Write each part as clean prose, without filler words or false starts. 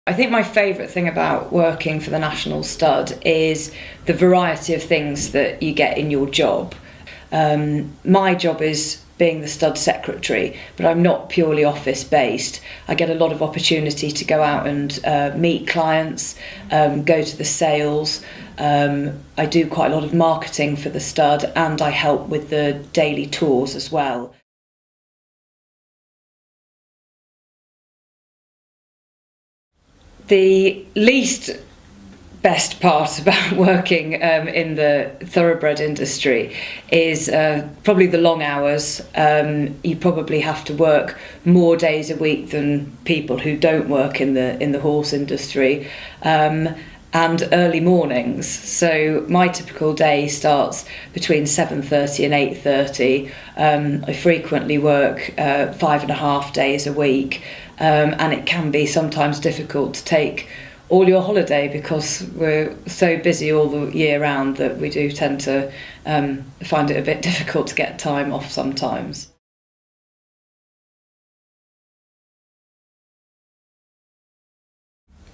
I think my favourite thing about working for the National Stud is the variety of things that you get in your job. My job is being the stud secretary, but I'm not purely office based. I get a lot of opportunity to go out and meet clients, go to the sales. I do quite a lot of marketing for the stud, and I help with the daily tours as well. The least best part about working in the thoroughbred industry is probably the long hours. You probably have to work more days a week than people who don't work in the horse industry, and early mornings. So my typical day starts between 7:30 and 8:30. I frequently work 5.5 days a week, and it can be sometimes difficult to take all your holiday because we're so busy all the year round that we do tend to find it a bit difficult to get time off sometimes.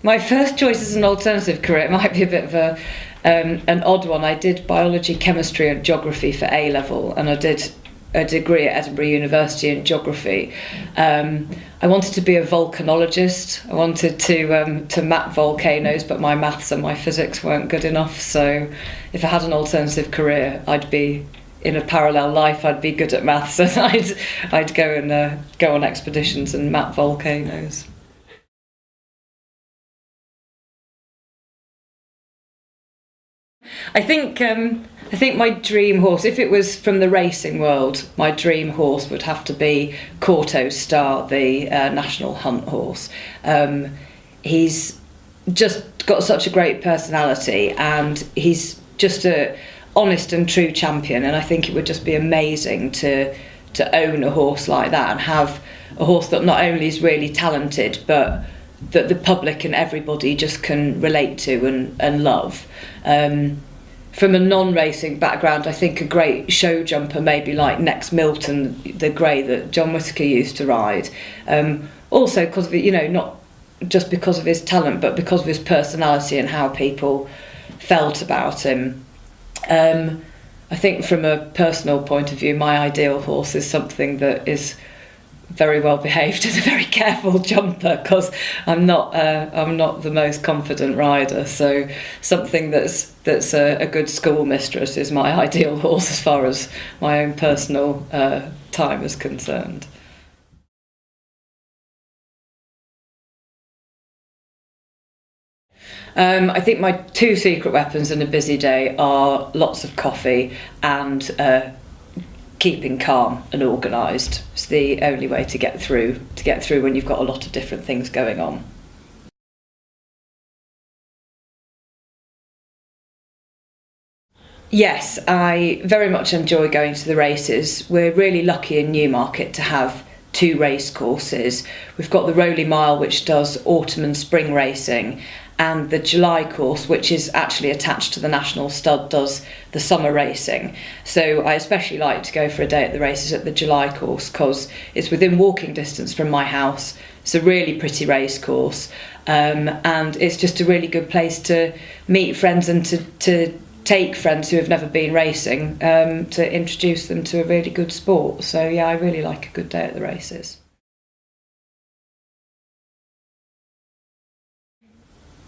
My first choice as an alternative career might be a bit of an odd one. I did biology, chemistry and geography for A-level, and I did a degree at Edinburgh University in geography. I wanted to be a volcanologist. I wanted to map volcanoes, but my maths and my physics weren't good enough. So if I had an alternative career, I'd be in a parallel life. I'd be good at maths, and I'd go and go on expeditions and map volcanoes. I think my dream horse, if it was from the racing world, my dream horse would have to be Corto Star, the national hunt horse. He's just got such a great personality, and he's just a honest and true champion. And I think it would just be amazing to own a horse like that and have a horse that not only is really talented, but that the public and everybody just can relate to and love. From a non-racing background, I think a great show jumper, maybe like Next Milton, the grey that John Whittaker used to ride. Also because of, not just because of his talent, but because of his personality and how people felt about him. I think from a personal point of view, my ideal horse is something that is very well behaved and a very careful jumper, because I'm not the most confident rider. So something that's a good school mistress is my ideal horse as far as my own personal time is concerned. I think my two secret weapons in a busy day are lots of coffee and keeping calm and organised. It's the only way to get through when you've got a lot of different things going on. Yes, I very much enjoy going to the races. We're really lucky in Newmarket to have two race courses. We've got the Rowley Mile, which does autumn and spring racing, and the July course, which is actually attached to the National Stud, does the summer racing. So I especially like to go for a day at the races at the July course because it's within walking distance from my house. It's a really pretty race course, and it's just a really good place to meet friends and to take friends who have never been racing, to introduce them to a really good sport. So yeah, I really like a good day at the races.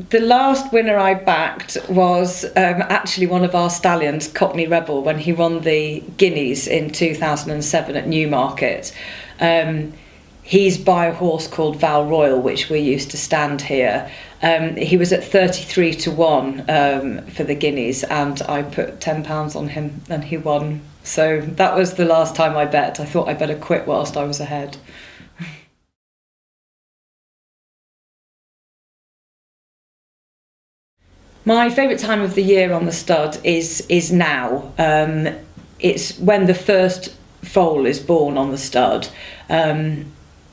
The last winner I backed was actually one of our stallions, Cockney Rebel, when he won the Guineas in 2007 at Newmarket. He's by a horse called Val Royal, which we used to stand here. He was at 33 to 1 for the Guineas, and I put £10 on him and he won. So that was the last time I bet. I thought I'd better quit whilst I was ahead. My favourite time of the year on the stud is now. It's when the first foal is born on the stud.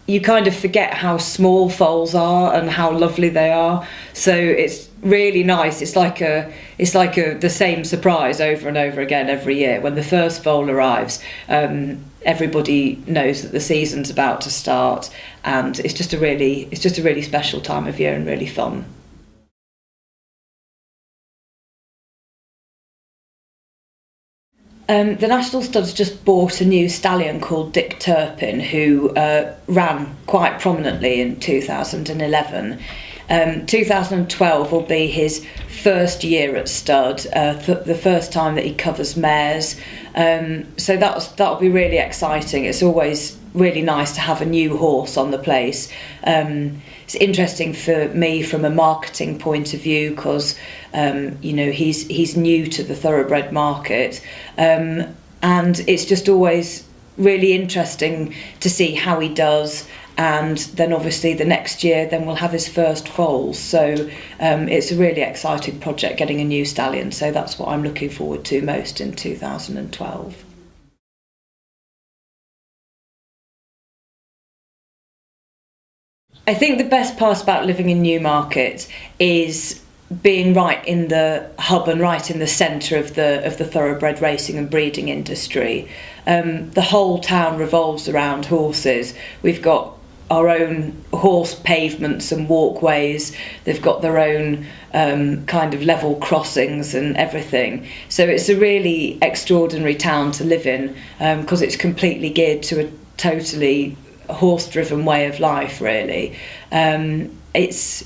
you kind of forget how small foals are and how lovely they are. So it's really nice. It's like the same surprise over and over again every year. When the first foal arrives, everybody knows that the season's about to start, and it's just a really special time of year and really fun. The National Stud's just bought a new stallion called Dick Turpin, who ran quite prominently in 2011. 2012 will be his first year at stud, the first time that he covers mares. So that'll be really exciting. It's always really nice to have a new horse on the place. It's interesting for me from a marketing point of view because he's new to the thoroughbred market, and it's just always really interesting to see how he does. And then obviously the next year then we'll have his first foals, so it's a really exciting project getting a new stallion, so that's what I'm looking forward to most in 2012. I think the best part about living in Newmarket is being right in the hub and right in the centre of the thoroughbred racing and breeding industry. The whole town revolves around horses. We've got our own horse pavements and walkways. They've got their own kind of level crossings and everything. So it's a really extraordinary town to live in because it's completely geared to a totally horse-driven way of life, really. It's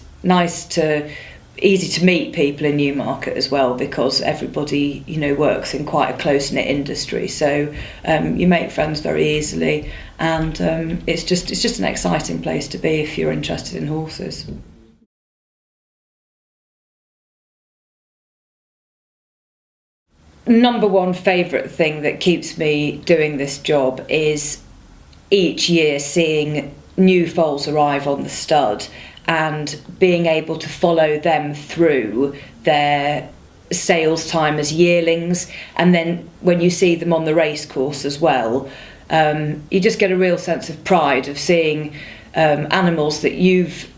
easy to meet people in Newmarket as well because everybody works in quite a close-knit industry, so you make friends very easily, and it's just an exciting place to be if you're interested in horses. Number one favourite thing that keeps me doing this job is each year seeing new foals arrive on the stud and being able to follow them through their sales time as yearlings, and then when you see them on the race course as well, you just get a real sense of pride of seeing animals that you've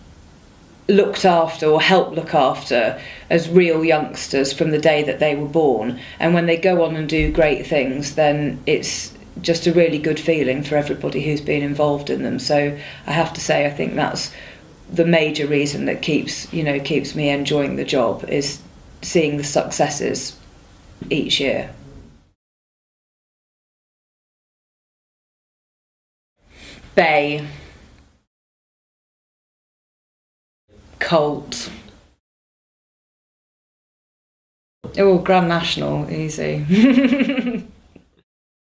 looked after or helped look after as real youngsters from the day that they were born, and when they go on and do great things, then it's just a really good feeling for everybody who's been involved in them. So I have to say, I think that's the major reason that keeps me enjoying the job, is seeing the successes each year. Bay. Colt. Oh, Grand National, easy.